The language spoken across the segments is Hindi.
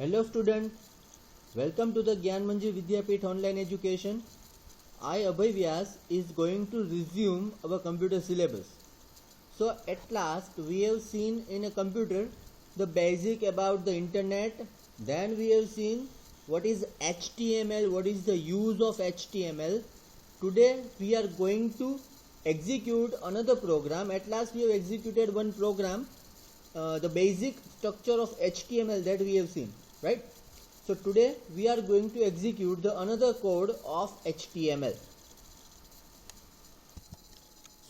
Hello student, welcome to the Gyanmanji Vidyapeeth online education. I Abhay Vyas is going to resume our computer syllabus. So at last we have seen in a computer the basic about the internet. Then we have seen what is HTML, what is the use of HTML. Today we are going to execute another program. At last we have executed one program, the basic structure of HTML that we have seen, right? So today we are going to execute the another code of HTML.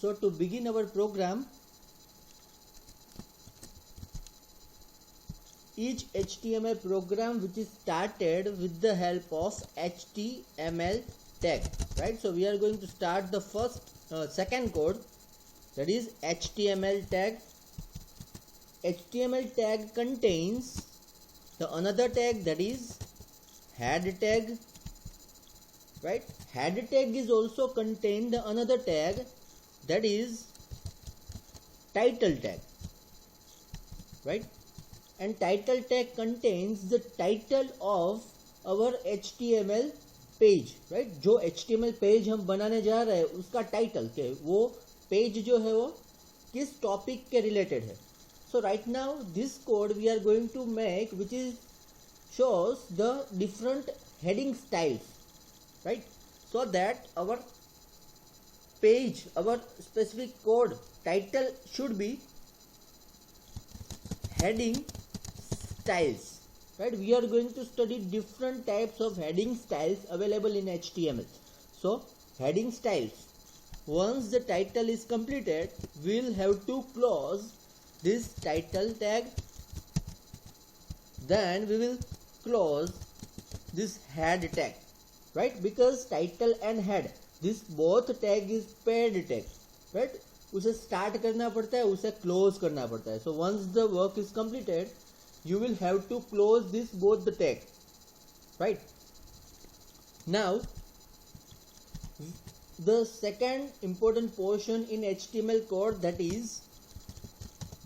So to begin our program, each HTML program which is started with the help of HTML tag, right? So we are going to start the second code, that is HTML tag. HTML tag contains the another tag, that is head tag, right? Head tag is also contain the another tag, that is title tag, right? And title tag contains the title of our HTML page, right? जो HTML पेज हम बनाने जा रहे हैं उसका टाइटल के वो पेज जो है वो किस टॉपिक के रिलेटेड है. So right now this code we are going to make which is shows the different heading styles, right? So that our page, our specific code title should be heading styles, right? We are going to study different types of heading styles available in HTML. So heading styles, once the title is completed, we'll have to close this title tag, then we will close this head tag, right? Because title and head, this both tag is paired tag, right? उसे start करना पड़ता है, उसे close करना पड़ता है. So once the work is completed, you will have to close this both the tag, right? Now the second important portion in HTML code, that is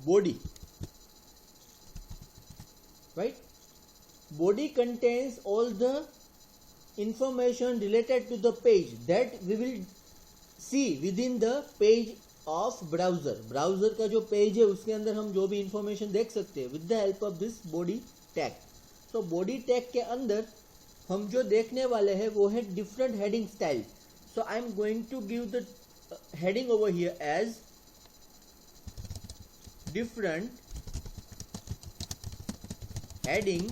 body, right? Body contains all the information related to the page that we will see within the page of browser. Browser का जो पेज है उसके अंदर हम जो भी इंफॉर्मेशन देख सकते हैं with the help of this body tag. So body tag के अंदर हम जो देखने वाले हैं वो है different heading style. So I am going to give the heading over here as different heading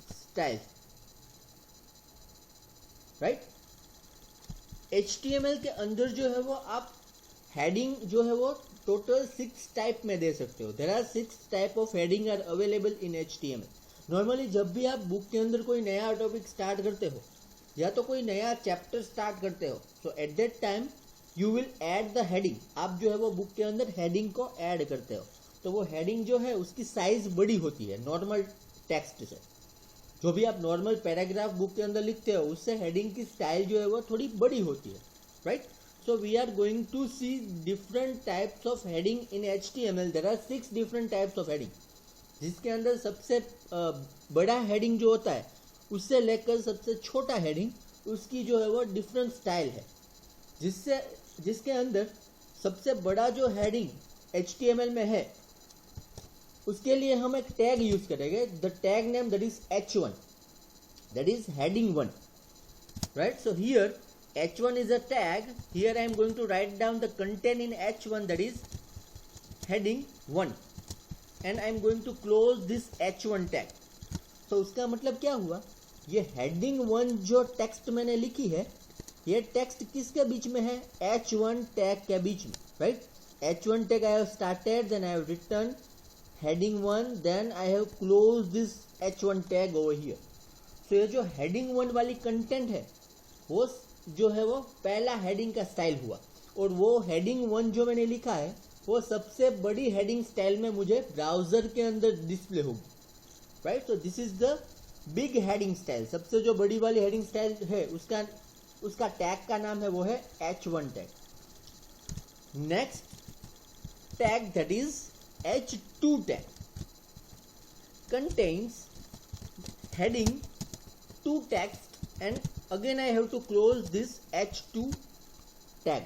styles, right? HTML के अंदर जो है वो आप हेडिंग जो है वो टोटल 6 टाइप में दे सकते हो. There are 6 type of heading are available in HTML. Normally जब भी आप बुक के अंदर कोई नया टॉपिक स्टार्ट करते हो या तो कोई नया चैप्टर स्टार्ट करते हो, so at that time you will add the heading. आप जो है वो बुक के अंदर हेडिंग को ऐड करते हो, तो वो हेडिंग जो है उसकी साइज बड़ी होती है नॉर्मल टेक्स्ट से. जो भी आप नॉर्मल पैराग्राफ बुक के अंदर लिखते हो उससे हेडिंग की स्टाइल जो है वो थोड़ी बड़ी होती है, right? So we are going to see different types of heading in HTML. There are 6 different types of heading, जिसके अंदर सबसे बड़ा हेडिंग जो होता है उससे लेकर सबसे छोटा हेडिंग उसकी जो है वो डिफरेंट स्टाइल है. जिसके अंदर सबसे बड़ा जो हेडिंग HTML में है उसके लिए हम एक टैग यूज करेंगे. The tag name that is H1, that is heading 1, right? So here H1 is a tag. Here I am going to write down the content in H1, that is heading 1, and I am going to close this H1 tag. So उसका मतलब क्या हुआ, ये heading 1 जो टेक्स्ट मैंने लिखी है ये टेक्स्ट किसके बीच में है? H1 टैग के बीच में, right? H1 tag I have started, then I have written heading 1, then I have closed this H1 tag over here. So ये जो heading 1 वाली कंटेंट है वो जो है वो पहला हेडिंग का स्टाइल हुआ, और वो हेडिंग 1 जो मैंने लिखा है वो सबसे बड़ी हेडिंग स्टाइल में मुझे ब्राउजर के अंदर डिस्प्ले होगी, राइट? तो this is the big heading style. सबसे जो बड़ी वाली हेडिंग स्टाइल है उसका टैग का नाम है वो है H1 tag. Next tag that is H2 tag contains heading to text, and again I have to close this H2 tag.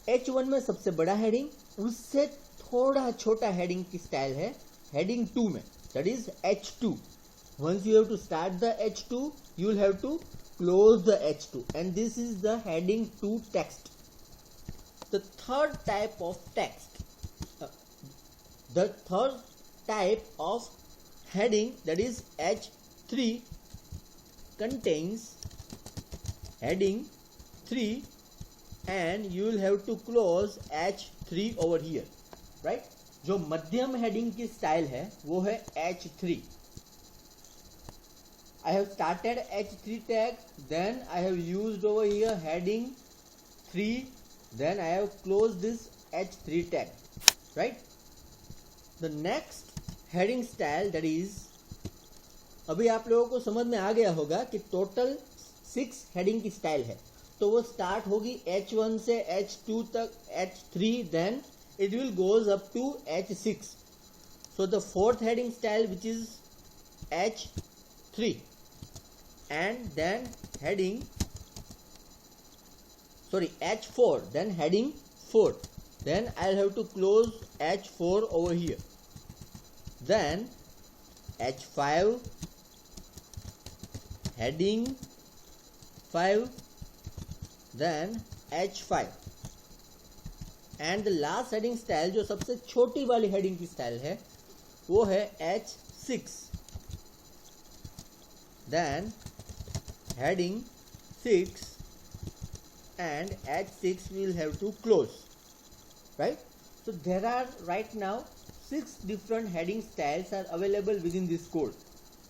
H1 में सबसे बड़ा हेडिंग, उससे थोड़ा छोटा हेडिंग की स्टाइल है हेडिंग 2 में, that is H2. Once you have to start the H2, you will have to close the H2, and this is the heading 2 text. The third type of text, the third type of heading, that is H3, contains heading 3, and you will have to close H3 over here, right? जो मध्यम हेडिंग की स्टाइल है वो है H3. I have started H3 tag, then I have used over here heading 3, then I have closed this H3 tag, right? The next heading style, that is, अभी आप लोगों को समझ में आ गया होगा कि टोटल 6 हेडिंग की स्टाइल है, तो वो स्टार्ट होगी H1 से H2 तक, H3, then it will goes up to H6. So the fourth heading style, which is H3, and then heading, sorry, H4, then heading 4, then I'll have to close H4 over here, then H5, heading 5, then H5, and the last heading style जो सबसे छोटी वाली हेडिंग की स्टाइल है वो है H6, then heading 6, and H6 will have to close, right? So there are right now 6 different heading styles are available within this code.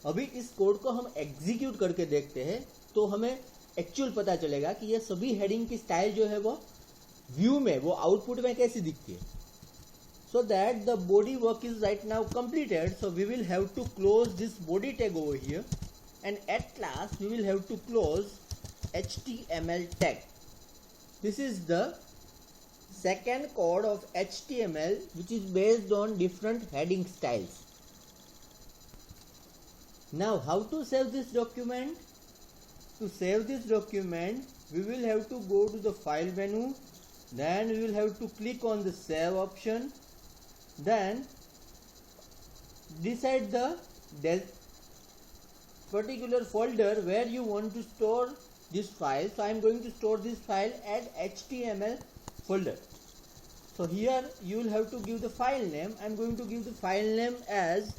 अभी इस कोड को हम एग्जीक्यूट करके देखते हैं तो हमें एक्चुअल पता चलेगा कि ये सभी हेडिंग की स्टाइल जो है वो व्यू में, वो आउटपुट में कैसी दिखती है. So that the body work is right now completed, so we will have to close this body tag over here, and at last we will have to close HTML tag. This is the second code of HTML, which is based on different heading styles. Now how to save this document? To save this document, we will have to go to the file menu, then we will have to click on the save option, then decide the particular folder where you want to store this file. So I am going to store this file at HTML folder. So here you will have to give the file name. I am going to give the file name as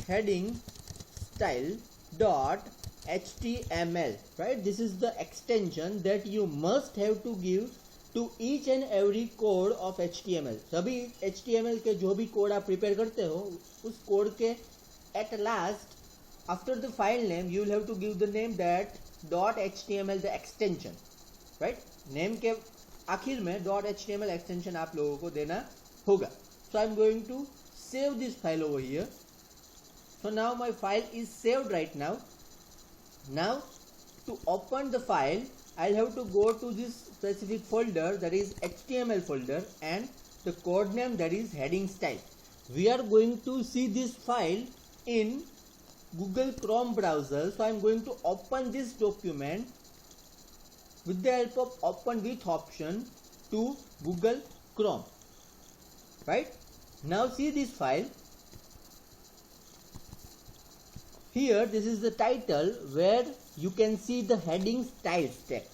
heading style.html, right? This is the extension that you must have to give to each and every code of HTML. सभी HTML के जो भी कोड आप प्रिपेयर करते हो उस कोड के at last after the file name you will have to give the name that .html the extension, right? Name के आखिर में .html extension आप लोगों को देना होगा. So I am going to save this file over here. So now my file is saved right now. Now to open the file, I'll have to go to this specific folder, that is HTML folder, and the code name, that is heading style. We are going to see this file in Google Chrome browser. So I'm going to open this document with the help of open with option to Google Chrome, right? Now see this file. Here this is the title where you can see the heading styles text,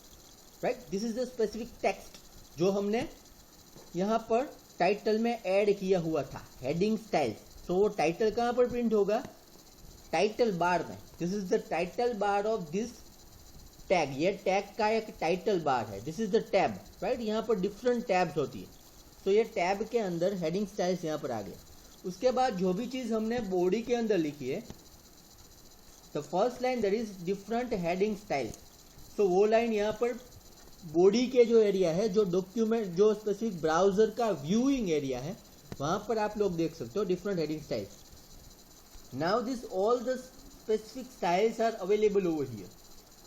right? This is the specific text जो हमने यहाँ पर टाइटल में ऐड किया हुआ था, हेडिंग स्टाइल्स. तो वो टाइटल कहाँ पर प्रिंट होगा? टाइटल बार में. This is the title bar of this tag. ये टैग का एक टाइटल बार है. This is the tab, right? यहाँ पर डिफरेंट टैब्स होती है. तो ये टैब के अंदर हेडिंग स्टाइल्स यहाँ पर आ गए. उसके बाद जो भी चीज हमने बॉडी के अंदर लिखी है, the first line that is different heading style. So वो लाइन यहाँ पर बॉडी के जो एरिया है, जो डॉक्यूमेंट, जो स्पेसिफिक ब्राउजर का व्यूइंग एरिया है, वहां पर आप लोग देख सकते हो different heading styles. Now this all the specific styles are available over here,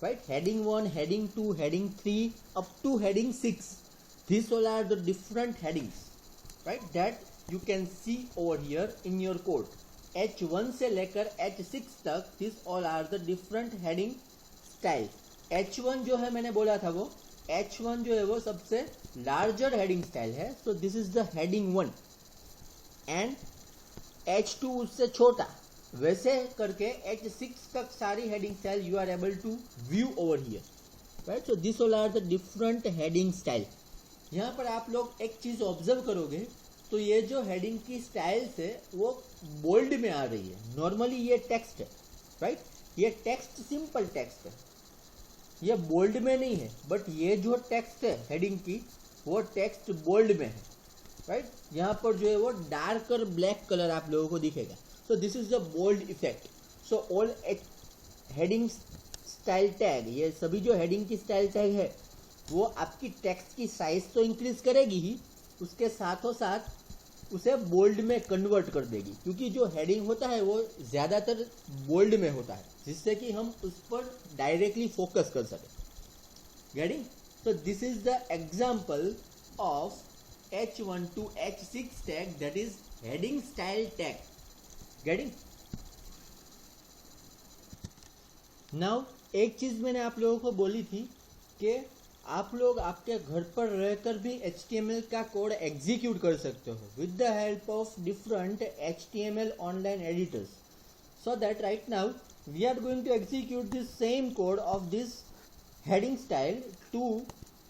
right? Heading 1, heading 2, heading 3 up to heading 6. These all are the different headings, right, that you can see over here in your code. H1 से लेकर H6 तक, this all are the different heading style. H1 जो है मैंने बोला था वो H1 जो है वो सबसे लार्जर हेडिंग स्टाइल है, so this is the heading 1 and H2 उससे छोटा, वैसे करके H6 तक सारी heading style you are able to view over here, right. So this all are the different heading style. यहाँ पर आप लोग एक चीज ऑब्जर्व करोगे तो ये जो हेडिंग की स्टाइल्स है वो बोल्ड में आ रही है। नॉर्मली ये टेक्स्ट है, राइट, ये टेक्स्ट सिंपल टेक्स्ट है, ये बोल्ड में नहीं है, बट ये जो टेक्स्ट है हेडिंग की वो टेक्स्ट बोल्ड में है, राइट। यहाँ पर जो है वो डार्कर ब्लैक कलर आप लोगों को दिखेगा। So this is the bold effect. So all heading style tag, ये सभी जो हेडिंग की स्टाइल टैग है वो आपकी टेक्स्ट की साइज तो इंक्रीज करेगी ही, उसके साथों साथ उसे बोल्ड में कन्वर्ट कर देगी, क्योंकि जो हेडिंग होता है वो ज्यादातर बोल्ड में होता है, जिससे कि हम उस पर डायरेक्टली फोकस कर सके। Getting? So this is the example of H1 to H6 tag, that is heading style tag. Getting? Now एक चीज मैंने आप लोगों को बोली थी कि आप लोग आपके घर पर रहकर भी HTML का कोड एग्जीक्यूट कर सकते हो with the help of different HTML online editors, so that right now we are going to execute this same code of this heading style to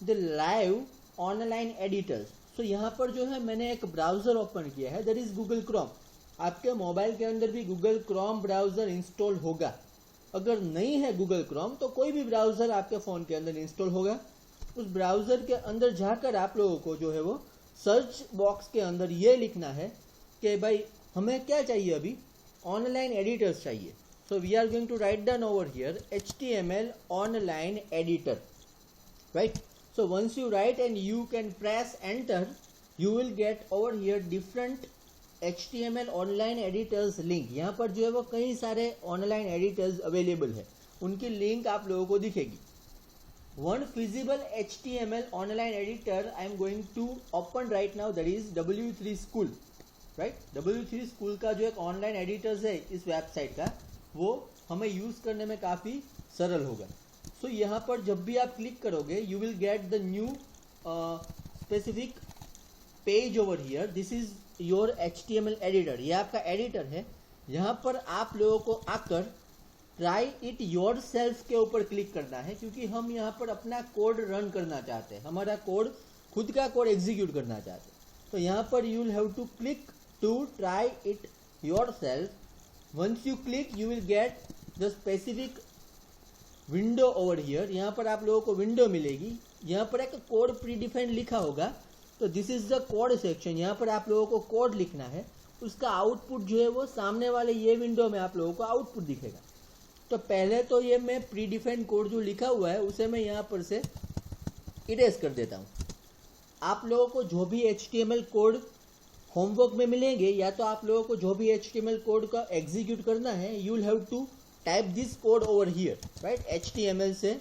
the live online editors. So यहाँ पर जो है मैंने एक ब्राउजर ओपन किया है, दैट इज गूगल क्रोम। आपके मोबाइल के अंदर भी गूगल क्रोम ब्राउजर इंस्टॉल होगा। अगर नहीं है गूगल क्रोम तो कोई भी ब्राउजर आपके फोन के अंदर इंस्टॉल होगा। उस ब्राउजर के अंदर जाकर आप लोगों को जो है वो सर्च बॉक्स के अंदर ये लिखना है कि भाई हमें क्या चाहिए, अभी ऑनलाइन एडिटर्स चाहिए। So we are going to write down over here HTML online editor, right. So once you write and you can press enter, you will get over here different HTML online editors link। यहाँ पर जो है वो कई सारे ऑनलाइन एडिटर्स अवेलेबल है, उनकी लिंक आप लोगों को दिखेगी। One feasible HTML online editor I am going to open right now, that is W3 School, right। W3 School का जो एक ऑनलाइन एडिटर्स है इस वेबसाइट का, वो हमें यूज करने में काफी सरल होगा। तो यहाँ पर जब भी आप क्लिक करोगे you will get the new specific page over here. This is your HTML editor, ये आपका एडिटर है। यहाँ पर आप लोगों को आकर ट्राई इट योर सेल्फ के ऊपर क्लिक करना है, क्योंकि हम यहाँ पर अपना कोड रन करना चाहते हैं, हमारा कोड खुद का कोड एग्जीक्यूट करना चाहते हैं। तो यहाँ पर you will have to click to try it yourself. Once you click you will get the specific window over here. यहाँ पर आप लोगों को विंडो मिलेगी, यहाँ पर एक कोड प्री डिफाइंड लिखा होगा, तो this is the code section. यहाँ पर आप लोगों को कोड लिखना है, उसका आउटपुट जो है वो सामने वाले ये विंडो में आप लोगों को आउटपुट दिखेगा। तो पहले तो ये मैं प्री डिफाइंड कोड जो लिखा हुआ है उसे मैं यहाँ पर से इरेज कर देता हूँ। आप लोगों को जो भी HTML कोड होमवर्क में मिलेंगे, या तो आप लोगों को जो भी HTML कोड का एग्जीक्यूट करना है, you will have to type this code over here, right, HTML से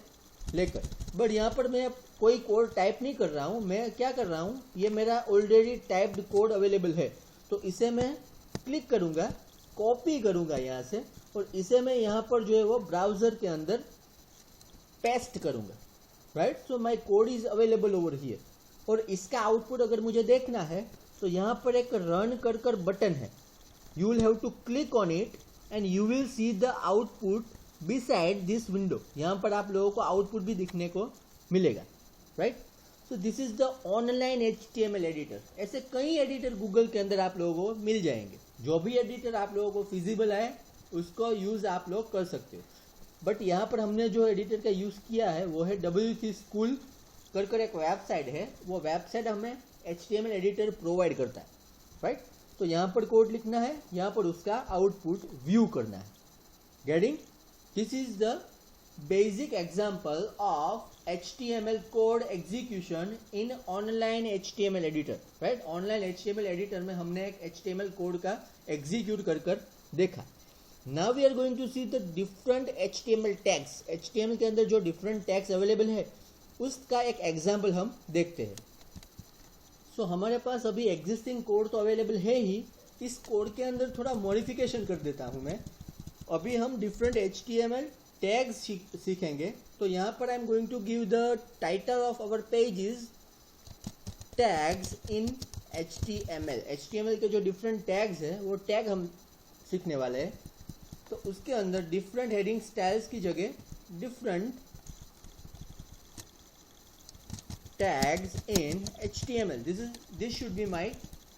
लेकर। बट यहाँ पर मैं कोई कोड टाइप नहीं कर रहा हूँ, मैं क्या कर रहा हूँ, ये मेरा ऑलरेडी टाइप्ड कोड अवेलेबल है, तो इसे मैं क्लिक करूँगा, कॉपी करूँगा यहाँ से, और इसे मैं यहाँ पर जो है वो ब्राउजर के अंदर पेस्ट करूँगा, right. So my code is available over here. और इसका आउटपुट अगर मुझे देखना है तो यहाँ पर एक रन कर बटन है, you will have to click on it and you will see the output beside this window। यहाँ पर आप लोगों को आउटपुट भी दिखने को मिलेगा, right. So this is the online HTML editor. ऐसे कई एडिटर गूगल के अंदर आप लोगों को मिल जाएंगे, जो भी एडिटर आप लोगों को फिजिबल है उसको यूज आप लोग कर सकते हो। बट यहाँ पर हमने जो एडिटर का यूज किया है वो है W3 School कर एक वेबसाइट है, वो वेबसाइट हमें HTML एडिटर प्रोवाइड करता है, राइट। तो यहाँ पर कोड लिखना है, यहाँ पर उसका आउटपुट व्यू करना है। Getting? This is the basic example of HTML code execution in online HTML editor, right. Online HTML editor में हमने एक HTML कोड का एग्जीक्यूट कर देखा। Now we are going to see the different HTML tags. HTML के अंदर जो डिफरेंट टैग्स अवेलेबल है उसका एक एग्जाम्पल हम देखते हैं। सो हमारे पास अभी एग्जिस्टिंग कोड तो अवेलेबल है ही, इस कोड के अंदर थोड़ा मॉडिफिकेशन कर देता हूं मैं। अभी हम डिफरेंट HTML टैग्स सीखेंगे। तो यहाँ पर I am going to give the title of our page is tags in HTML के जो डिफरेंट टैग्स है वो टैग हम सीखने वाले हैं। तो उसके अंदर डिफरेंट हेडिंग स्टाइल्स की जगह different tags in HTML, this should be my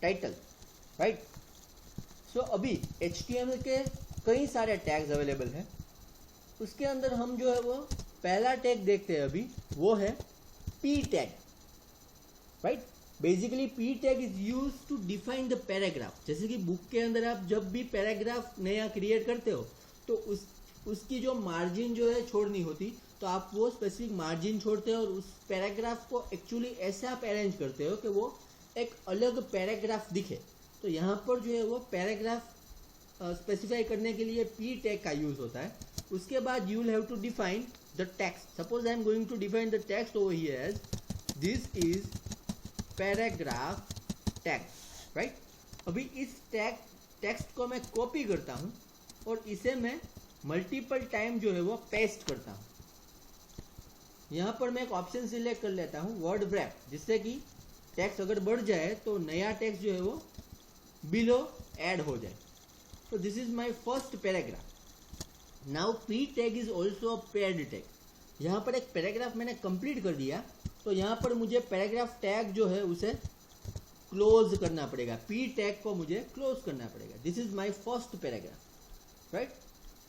title, right. So अभी HTML के कई सारे टैग्स अवेलेबल हैं। उसके अंदर हम जो है वो पहला टैग देखते हैं अभी, वो है p tag, right. Basically p tag is use to define the paragraph. जैसे कि बुक के अंदर आप जब भी पैराग्राफ नया क्रिएट करते हो तो उसकी जो मार्जिन जो है छोड़नी होती, तो आप वो स्पेसिफिक मार्जिन छोड़ते हो और उस पैराग्राफ को एक्चुअली ऐसे आप अरेंज करते हो कि वो एक अलग पैराग्राफ दिखे। तो यहाँ पर जो है वो पैराग्राफ स्पेसिफाई करने के लिए p टैग का यूज होता है। उसके बाद you will have to define the text. Suppose I am going to define the text over here as this is paragraph tag, right. अभी इस टेक्स्ट को मैं कॉपी करता हूं और इसे मैं मल्टीपल टाइम जो है वो पेस्ट करता हूं। यहां पर मैं एक ऑप्शन सिलेक्ट कर लेता हूं वर्ड व्रैप, जिससे कि टेक्स्ट अगर बढ़ जाए तो नया टेक्स्ट जो है वो बिलो ऐड हो जाए। तो this is my first paragraph. Now p tag is also a paired tag. यहाँ पर एक पैराग्राफ मैंने कंप्लीट कर दिया, तो यहाँ पर मुझे पैराग्राफ टैग जो है उसे क्लोज करना पड़ेगा। p टैग को मुझे क्लोज करना पड़ेगा। This is my first paragraph, right.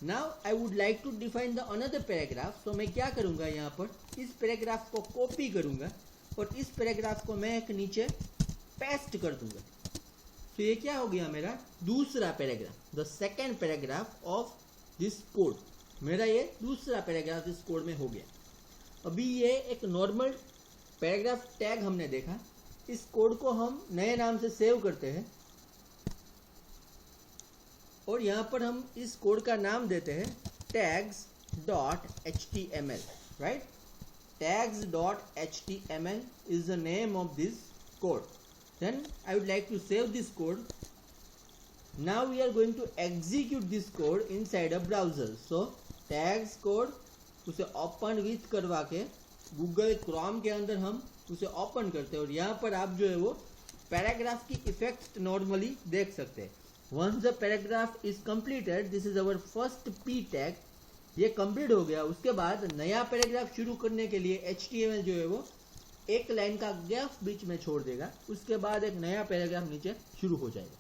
Now I would like to define the another paragraph. तो मैं क्या करूंगा, यहाँ पर इस पैराग्राफ को कॉपी करूंगा और इस पैराग्राफ को मैं एक नीचे पेस्ट कर दूंगा। तो ये क्या हो गया, मेरा दूसरा paragraph, the second paragraph of this code. मेरा ये दूसरा पैराग्राफ इस कोड में हो गया। अभी ये एक नॉर्मल पैराग्राफ टैग हमने देखा। इस कोड को हम नए नाम से सेव करते हैं और यहाँ पर हम इस कोड का नाम देते हैं tags.html, right. tags.html is the name of this code. Then I would like to save this code. Now we are going to execute this code inside a browser. So tags code उसे ओपन विथ करवा के गूगल क्रोम के अंदर हम उसे ओपन करते हैं और यहाँ पर आप जो है वो पैराग्राफ की इफेक्ट नॉर्मली देख सकते हैं। Once the paragraph is completed, this is our first p tag. ये कंप्लीट हो गया। उसके बाद नया पैराग्राफ शुरू करने के लिए HTML जो है वो एक लाइन का गैप बीच में छोड़ देगा। उसके बाद एक नया पैराग्राफ नीचे शुरू हो जाएगा,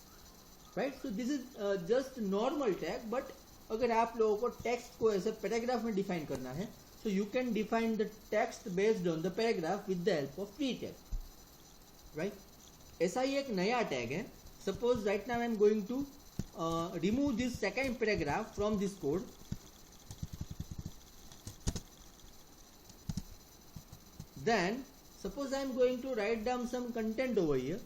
right. So this is just normal tag. But अगर आप लोगों को टेक्स्ट को ऐसे पैराग्राफ में डिफाइन करना है, so you can define the text based on the paragraph with the help of p tag, right। ऐसा ही एक नया टैग है। Suppose right now I am going to remove this second paragraph from this code. Then suppose I am going to write down some content over here.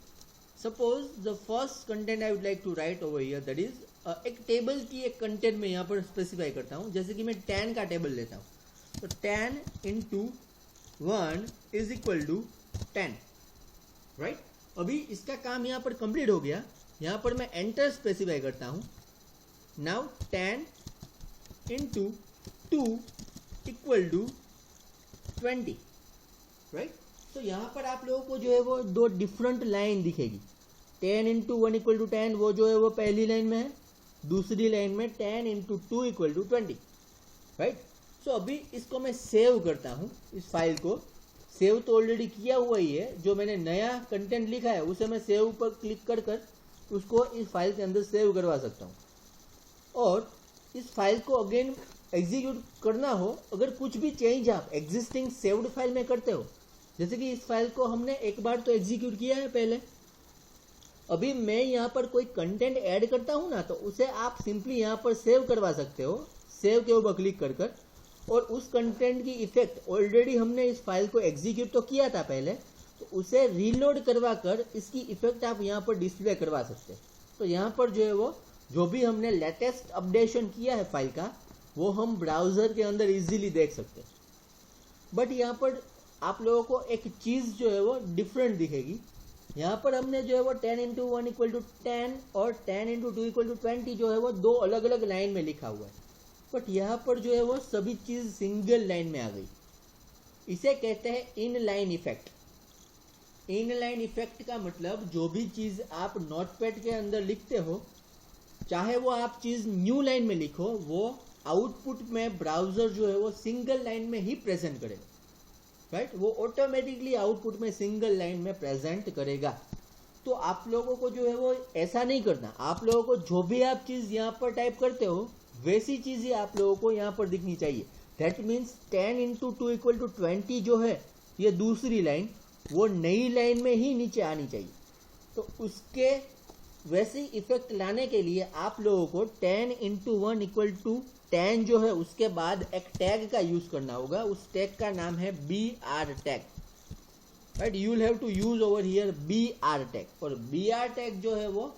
Suppose the first content I would like to write over here, that is एक टेबल की एक कंटेंट में यहाँ पर स्पेसिफाई करता हूँ। जैसे कि मैं 10 का टेबल लेता हूँ, तो 10 into 1 is equal to 10, right. अभी इसका काम यहाँ पर कंप्लीट हो गया। यहाँ पर मैं एंटर स्पेसिफाई करता हूँ। Now 10 into 2 equal to 20, right. तो यहाँ पर आप लोगों को जो है वो दो डिफरेंट लाइन दिखेगी। 10 into 1 equal to 10 वो जो है वो पहली लाइन में है, दूसरी लाइन में 10 into 2 equal to 20, right. So अभी इसको मैं सेव करता हूँ। इस फाइल को सेव तो ऑलरेडी किया हुआ ही है। जो मैंने नया कंटेंट लिखा है उसे मैं सेव पर क्लिक कर कर उसको इस फाइल के अंदर सेव करवा सकता हूँ। और इस फाइल को अगेन एग्जीक्यूट करना हो, अगर कुछ भी चेंज आप एग्जिस्टिंग सेव्ड फाइल में करते हो, जैसे कि इस फाइल को हमने एक बार तो एग्जीक्यूट किया है पहले, अभी मैं यहाँ पर कोई कंटेंट ऐड करता हूँ ना, तो उसे आप सिंपली यहाँ पर सेव करवा सकते हो, सेव के ऊपर क्लिक कर कर। और उस कंटेंट की इफेक्ट ऑलरेडी हमने इस फाइल को एग्जीक्यूट तो किया था पहले, तो उसे रीलोड करवा कर इसकी इफेक्ट आप यहाँ पर डिस्प्ले करवा सकते हैं। तो यहाँ पर जो है वो जो भी हमने लेटेस्ट अपडेशन किया है फाइल का, वो हम ब्राउजर के अंदर इजीली देख सकते हैं। बट यहाँ पर आप लोगों को एक चीज़ जो है वो डिफरेंट दिखेगी। यहाँ पर हमने जो है वो 10 इंटू 1 इक्वल टू 10 और 10 इंटू 2 इक्वल टू 20 जो है वो दो अलग अलग लाइन में लिखा हुआ है, बट यहाँ पर जो है वो सभी चीज सिंगल लाइन में आ गई। इसे कहते हैं in line effect. In line effect का मतलब जो भी चीज आप नोटपैड के अंदर लिखते हो, चाहे वो आप चीज न्यू लाइन में लिखो, वो आउटपुट में ब्राउजर जो है वो सिंगल लाइन में ही प्रेजेंट करेगा, राइट? वो ऑटोमेटिकली आउटपुट में सिंगल लाइन में प्रेजेंट करेगा। तो आप लोगों को जो है वो ऐसा नहीं करना। आप लोगों को जो भी आप चीज यहाँ पर टाइप करते हो वैसी चीज ही आप लोगों को यहाँ पर दिखनी चाहिए। That means 10 into 2 equal to 20 जो है ये दूसरी लाइन, वो नई लाइन में ही नीचे आनी चाहिए। तो उसके वैसे इफेक्ट लाने के लिए आप लोगों को 10 इंटू 1 इक्वल टू 10 जो है उसके बाद एक टैग का यूज करना होगा। उस टैग का नाम है BR tag, right? You will have to use over here BR tag. और BR टैग जो है वो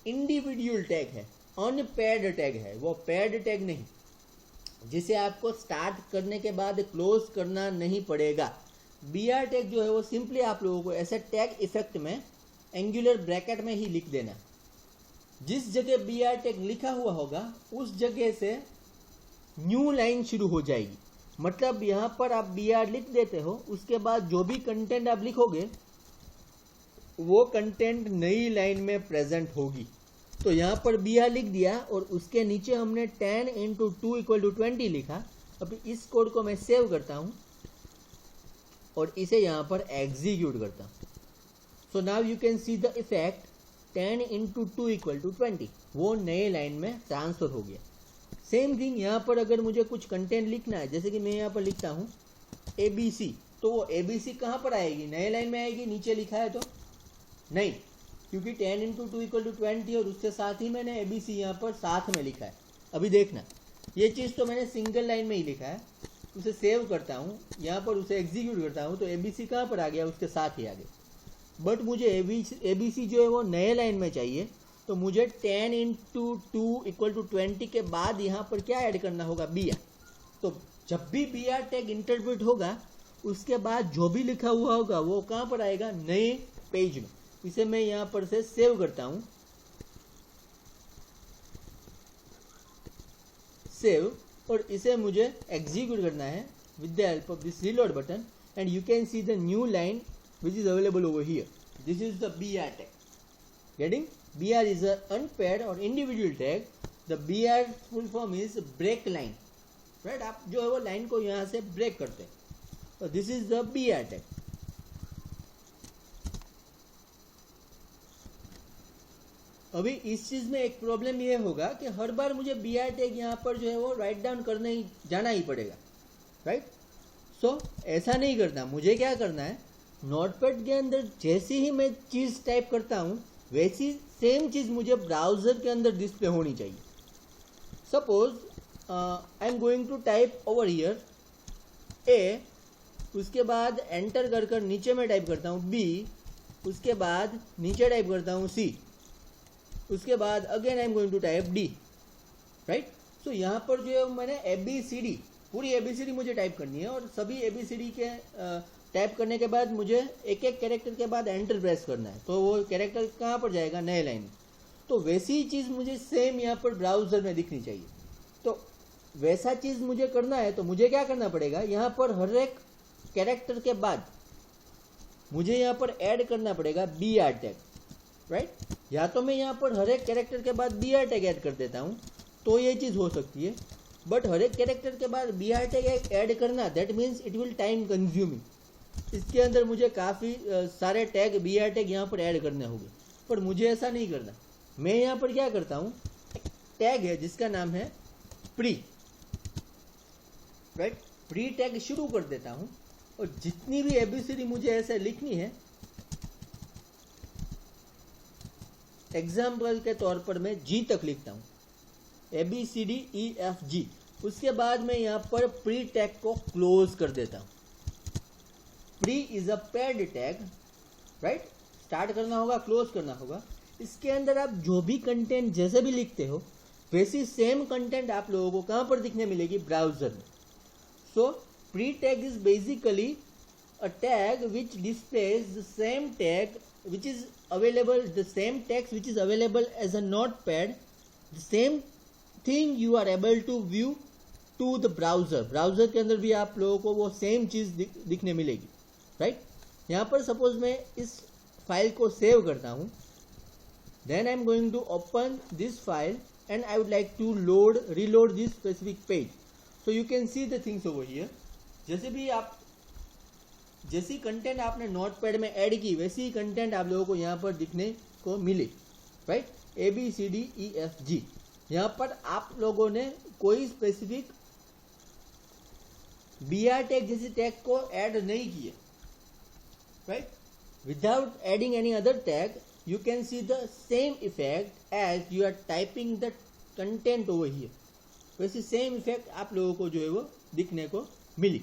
इंडिविजुअल टैग है, अनपेड टैग है, वो पेड टैग नहीं, जिसे आपको स्टार्ट करने के बाद क्लोज करना नहीं पड़ेगा। BR टैग जो है वो सिंपली आप लोगों को ऐसे टैग इफेक्ट में एंगुलर ब्रैकेट में ही लिख देना। जिस जगह BR टैग लिखा हुआ होगा उस जगह से न्यू लाइन शुरू हो जाएगी। मतलब यहाँ पर आप BR लिख देते हो, उसके बाद जो भी कंटेंट आप लिखोगे वो कंटेंट नई लाइन में प्रेजेंट होगी। तो यहाँ पर BR लिख दिया और उसके नीचे हमने 10 इंटू 2 इक्वल टू 20 लिखा। अब इस कोड को मैं सेव करता हूँ और इसे यहाँ पर एग्जीक्यूट करता हूँ। So now you can see the effect 10 into 2 equal to 20, वो नए लाइन में ट्रांसफर हो गया। सेम थिंग यहाँ पर अगर मुझे कुछ कंटेंट लिखना है, जैसे कि मैं यहाँ पर लिखता हूँ ABC, तो वो ABC कहाँ पर आएगी? नए लाइन में आएगी। नीचे लिखा है तो नहीं, क्योंकि 10 इंटू 2 इक्वल टू 20 और उसके साथ ही मैंने ABC यहाँ पर साथ में लिखा है। अभी देखना, ये चीज़ तो मैंने सिंगल लाइन में ही लिखा है। उसे सेव करता हूँ, यहाँ पर उसे एग्जीक्यूट करता हूँ, तो ABC कहाँ पर आ गया? उसके साथ ही आ गया। बट मुझे ABC जो है वो नए लाइन में चाहिए, तो मुझे 10 इंटू 2 इक्वल टू 20 के बाद यहाँ पर क्या ऐड करना होगा? BR। तो जब भी BR टैग इंटरप्रेट होगा उसके बाद जो भी लिखा हुआ होगा वो कहाँ पर आएगा? नए पेज में। इसे मैं यहाँ पर से सेव करता हूँ, सेव, और इसे मुझे एग्जीक्यूट करना है with the help of this reload button, and you can see the new line which is available over here. This is the BR tag. Getting? BR is a unpaired or individual tag. The BR full form is break line. Right? आप जो है वो लाइन को यहाँ से ब्रेक करते हैं। तो this is the BR tag. अभी इस चीज में एक प्रॉब्लम ये होगा कि हर बार मुझे BR टैग यहाँ पर जो है वो राइट डाउन करने ही जाना ही पड़ेगा, राइट? सो ऐसा नहीं करना। मुझे क्या करना है, नोटपैड के अंदर जैसी ही मैं चीज टाइप करता हूँ वैसी सेम चीज मुझे ब्राउजर के अंदर डिस्प्ले होनी चाहिए। Suppose I am going to type over here A, उसके बाद एंटर कर कर नीचे में टाइप करता हूँ B, उसके बाद नीचे टाइप करता हूँ C, उसके बाद again I am going to type D, right? So यहाँ पर जो है मैंने ABCD, पूरी ABCD मुझे टाइप करनी है, और सभी ABCD के टाइप करने के बाद मुझे एक एक कैरेक्टर के बाद एंटर प्रेस करना है, तो वो कैरेक्टर कहाँ पर जाएगा? नए लाइन में। तो वैसी ही चीज़ मुझे सेम यहाँ पर ब्राउजर में दिखनी चाहिए। तो वैसा चीज़ मुझे करना है तो मुझे क्या करना पड़ेगा? यहाँ पर हर एक कैरेक्टर के बाद मुझे यहाँ पर ऐड करना पड़ेगा BR टैग, राइट? या तो मैं यहाँ पर हर एक कैरेक्टर के बाद BR टैग ऐड कर देता हूँ तो ये चीज़ हो सकती है, बट हर एक कैरेक्टर के बाद BR टैग ऐड करना, that means it will time consuming. इसके अंदर मुझे काफ़ी सारे टैग BR टैग यहाँ पर ऐड करने होंगे, पर मुझे ऐसा नहीं करना। मैं यहाँ पर क्या करता हूँ, टैग है जिसका नाम है प्री, राइट? प्री टैग शुरू कर देता हूँ, और जितनी भी ABCD मुझे ऐसे लिखनी है, एग्जाम्पल के तौर पर मैं G तक लिखता हूँ, ABCDEFG। उसके बाद मैं यहाँ पर प्री टैग को क्लोज कर देता हूँ। Pre is a paid tag, right? Start करना होगा, क्लोज करना होगा। इसके अंदर आप जो भी कंटेंट जैसे भी लिखते हो वैसी सेम कंटेंट आप लोगों को कहाँ पर दिखने मिलेगी? ब्राउजर में। सो pre tag is basically a tag which displays the same tag which is available, the same text which is available as a notepad, the same thing you are able to view to the browser. Browser के अंदर भी आप लोगों को वो सेम चीज दिखने मिलेगी, राइट? यहाँ पर सपोज मैं इस फाइल को सेव करता हूँ, then I am going to open this file and I would like to reload this specific page. So you can see the things over here. जैसी कंटेंट आपने नोटपैड में ऐड की वैसी ही कंटेंट आप लोगों को यहाँ पर दिखने को मिली, राइट? ABCDEFG. यहाँ पर आप लोगों ने कोई स्पेसिफिक BR टैग जैसी टैग को ऐड नहीं किए, right? Without adding any other tag you can see the same effect as you are typing the content over here. वैसे सेम इफेक्ट आप लोगों को जो है वो दिखने को मिली.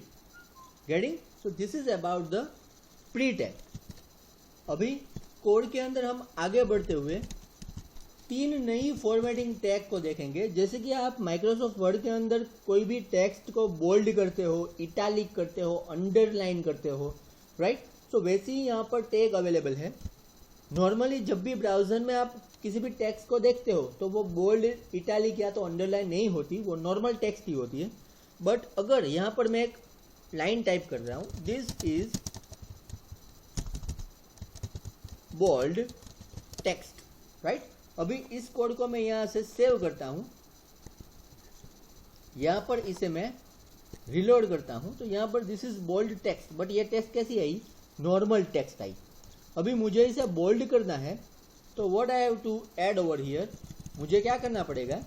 Getting? So this is about the pre tag. अभी कोड के अंदर हम आगे बढ़ते हुए 3 नई फॉर्मेटिंग टैग को देखेंगे. जैसे कि आप माइक्रोसॉफ्ट वर्ड के अंदर कोई भी टेक्स्ट को बोल्ड करते हो, इटैलिक करते हो, अंडरलाइन करते हो, राइट? सो वैसे ही यहाँ पर टैग अवेलेबल है. नॉर्मली जब भी ब्राउजर में आप किसी भी टेक्स्ट को देखते हो तो वो बोल्ड, इटैलिक या तो अंडरलाइन नहीं होती, वो नॉर्मल टेक्स्ट ही होती है. बट अगर यहाँ पर मैं एक लाइन टाइप कर रहा हूँ, this is bold text, right? अभी इस कोड को मैं यहाँ से सेव करता हूँ, यहाँ पर इसे मैं रिलोड करता हूँ, तो यहाँ पर this is bold text. But ये टेक्स्ट कैसी आई? Normal text I. अभी मुझे इसे बोल्ड करना है, तो what I have to add over here, मुझे क्या करना पड़ेगा?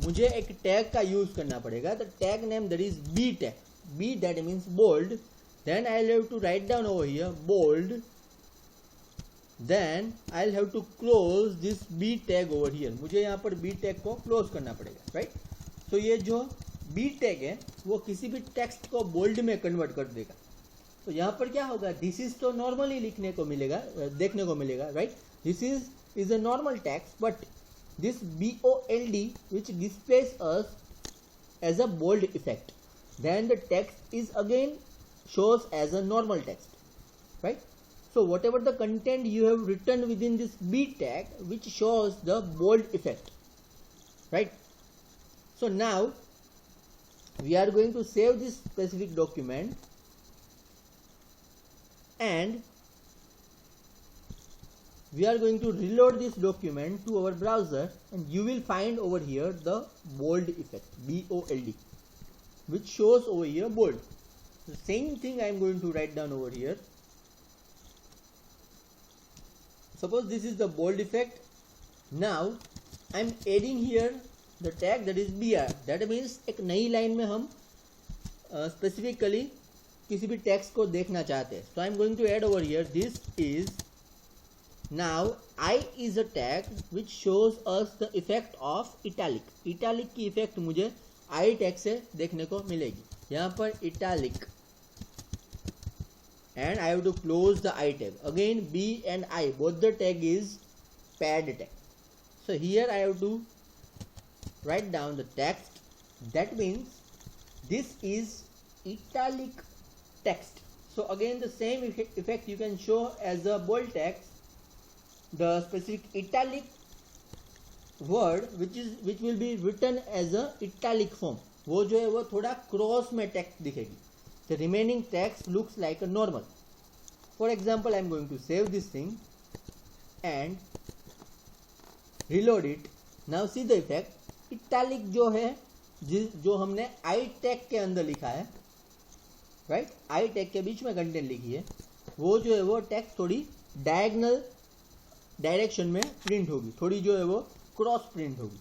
मुझे एक टैग का यूज करना पड़ेगा. The tag name that is B tag. B that means bold. Then I have to write down over here bold. Then I have to close this B tag over here. मुझे यहाँ पर बी टैग को क्लोज करना पड़ेगा, राइट? तो ये जो बी टैग है वो किसी भी टेक्स्ट को बोल्ड में कन्वर्ट कर देगा. तो यहाँ पर क्या होगा? दिस इज तो नॉर्मली लिखने को मिलेगा, देखने को मिलेगा, right? This is a normal text, but this BOLD which displays us as a bold effect, then the text is again shows as a normal text, right? So whatever the content you have written within this B tag which shows the bold effect, right? So now we are going to save this specific document and we are going to reload this document to our browser, and you will find over here the bold effect, BOLD, which shows over here bold. The same thing I am going to write down over here. Suppose this is the bold effect. Now I am adding here the tag that is BR. That means एक नई लाइन में हम specifically किसी भी टेक्स्ट को देखना चाहते हैं. So I am going to add over here, this is, now I is a tag which shows us the effect of italic. Italic की इफेक्ट मुझे I टैग से देखने को मिलेगी. यहाँ पर italic and I have to close the I tag. Again B and I both the tag is pad tag. So here I have to write down the text. That means this is italic text. So again the same effect you can show as a bold text. The specific italic word which will be written as a italic form, वो जो है वो थोड़ा क्रॉस में टेक्स्ट दिखेगी. The remaining text looks like a normal. For example, I am going to save this thing and reload it. Now see the effect. Italic जो है जो हमने I tag के अंदर लिखा है, राइट? I tag के बीच में कंटेंट लिखी है, वो जो है वो टेक्स्ट थोड़ी डायगोनल डायरेक्शन में प्रिंट होगी, थोड़ी जो है वो क्रॉस प्रिंट होगी,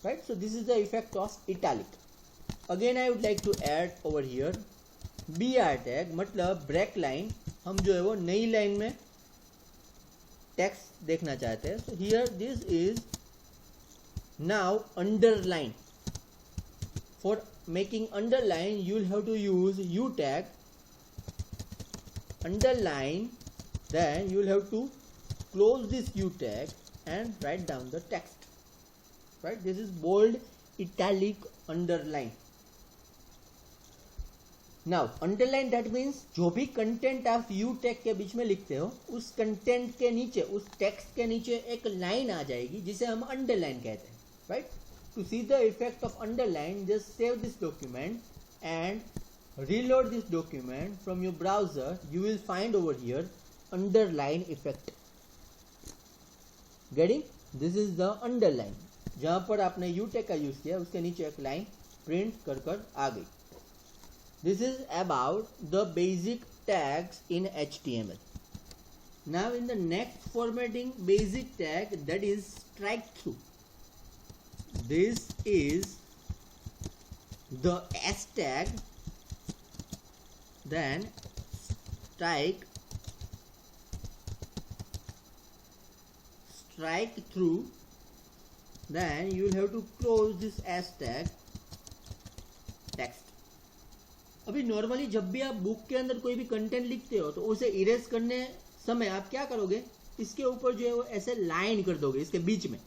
राइट? So this is the effect of italic. Again I would like to add over here BR tag, मतलब ब्रेक लाइन. हम जो है वो नई लाइन में टेक्स्ट देखना चाहते हैं. So here this is now underline. For making underline you will have to use U tag, underline, then you will have to close this U tag and write down the text, right? This is bold, italic, underline. Now underline that means जो भी कंटेंट आप यू टैग के बीच में लिखते हो उस कंटेंट के नीचे, उस टेक्स्ट के नीचे एक लाइन आ जाएगी जिसे हम अंडरलाइन कहते हैं, right. To see the effect of underline just save this document and reload this document from your browser. You will find over here underline effect. Getting? This is the underline. जहां पर आपने यू टैग का यूज किया उसके नीचे एक लाइन प्रिंट कर आ गई. This is about the basic tags in HTML. Now in the next formatting basic tag, that is strike through. This is the S tag. Then strike through. Then you will have to close this S tag text. अभी नॉर्मली जब भी आप बुक के अंदर कोई भी कंटेंट लिखते हो तो उसे इरेज करने समय आप क्या करोगे, इसके ऊपर जो है वो ऐसे लाइन कर दोगे इसके बीच में.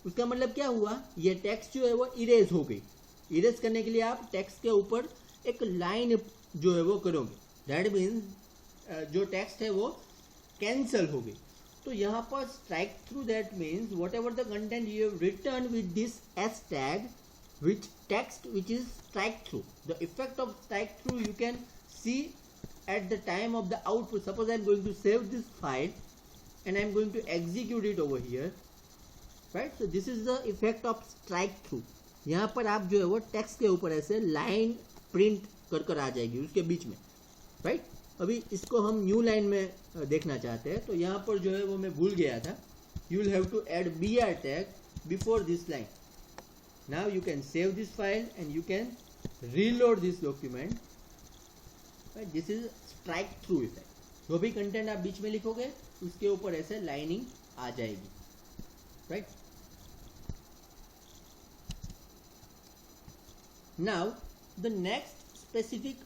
उसका मतलब क्या हुआ, ये टेक्स्ट जो है वो इरेज हो गई. इरेज करने के लिए आप टेक्स्ट के ऊपर एक लाइन जो है वो करोगे. दैट मीन्स जो टेक्स्ट है वो कैंसल हो गई. तो यहाँ पर strike through, that means what ever the content you have return with this S tag, which text which is strike through. The effect of strike through you can see at the time of the output. Suppose I am going to save this file and I am going to execute it over here, right? So this is the effect of strike through. यहाँ पर आप जो है वो टेक्स्ट के ऊपर ऐसे लाइन प्रिंट कर आ जाएगी उसके बीच में, राइट. अभी इसको हम न्यू लाइन में देखना चाहते हैं, तो यहाँ पर जो है वो मैं भूल गया था. You will have to add BR tag before this line. Now you can save this file and you can reload this document. Right? This is strike through effect. जो भी कंटेंट आप बीच में लिखोगे उसके ऊपर ऐसे लाइनिंग आ जाएगी, right. Now the next specific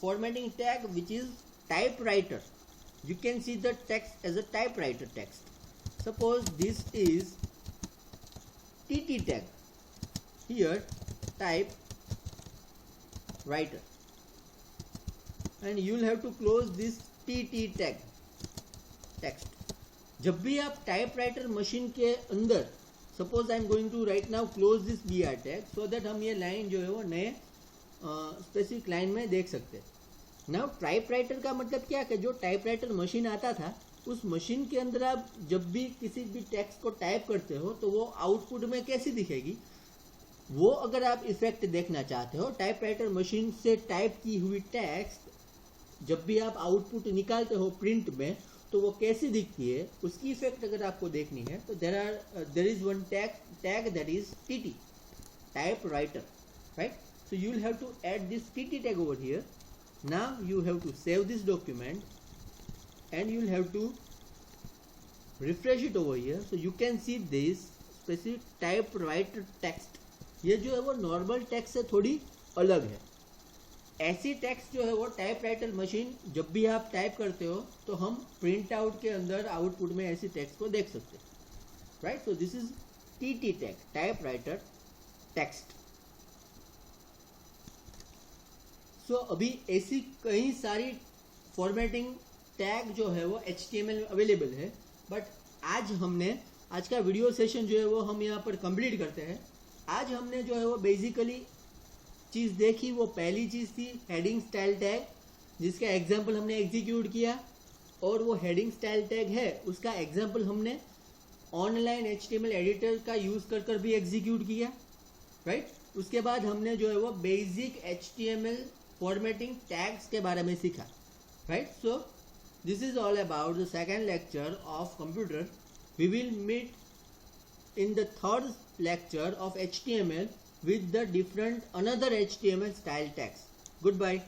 formatting tag, which is typewriter. You can see the text as a typewriter text. Suppose this is TT tag. Here type writer and you will have to close this TT tag text. जब भी आप टाइपराइटर मशीन के अंदर, suppose I am going to write now close this BR tag so that हम ये लाइन जो है वो नए स्पेसिफिक लाइन में देख सकते हैं. नाउ टाइपराइटर का मतलब क्या है, जो टाइपराइटर मशीन आता था उस मशीन के अंदर आप जब भी किसी भी टेक्स्ट को टाइप करते हो तो वो आउटपुट में कैसी दिखेगी, वो अगर आप इफेक्ट देखना चाहते हो, टाइपराइटर मशीन से टाइप की हुई टेक्स्ट जब भी आप आउटपुट निकालते हो प्रिंट में तो वो कैसी दिखती है, उसकी इफेक्ट अगर आपको देखनी है तो there is one tag that is TT, typewriter, right. So you will have to add this TT tag over here. Now you have to save this document and you will have to refresh it over here. So you can see this specific typewriter text. ये जो है वो नॉर्मल टेक्स्ट से थोड़ी अलग है. ऐसी टेक्स्ट जो है वो टाइपराइटर मशीन जब भी आप टाइप करते हो तो हम प्रिंट आउट के अंदर आउटपुट में ऐसी टेक्स्ट को देख सकते हैं, right. So this is TT tag, typewriter text. So अभी ऐसी कई सारी फॉर्मेटिंग टैग जो है वो HTML में अवेलेबल है, बट आज का वीडियो सेशन जो है वो हम यहाँ पर कंप्लीट करते हैं. आज हमने जो है वो बेसिकली चीज़ देखी, वो पहली चीज़ थी हेडिंग स्टाइल टैग, जिसका एग्जांपल हमने एग्जीक्यूट किया. और वो हेडिंग स्टाइल टैग है उसका एग्जांपल हमने ऑनलाइन HTML एडिटर का यूज़ कर भी एग्जीक्यूट किया, राइट. उसके बाद हमने जो है वो बेसिक HTML फॉर्मेटिंग टैग्स के बारे में सीखा, right. So this is all about the second lecture of computer. We will meet in the third lecture of HTML with the different another HTML style tags. Goodbye.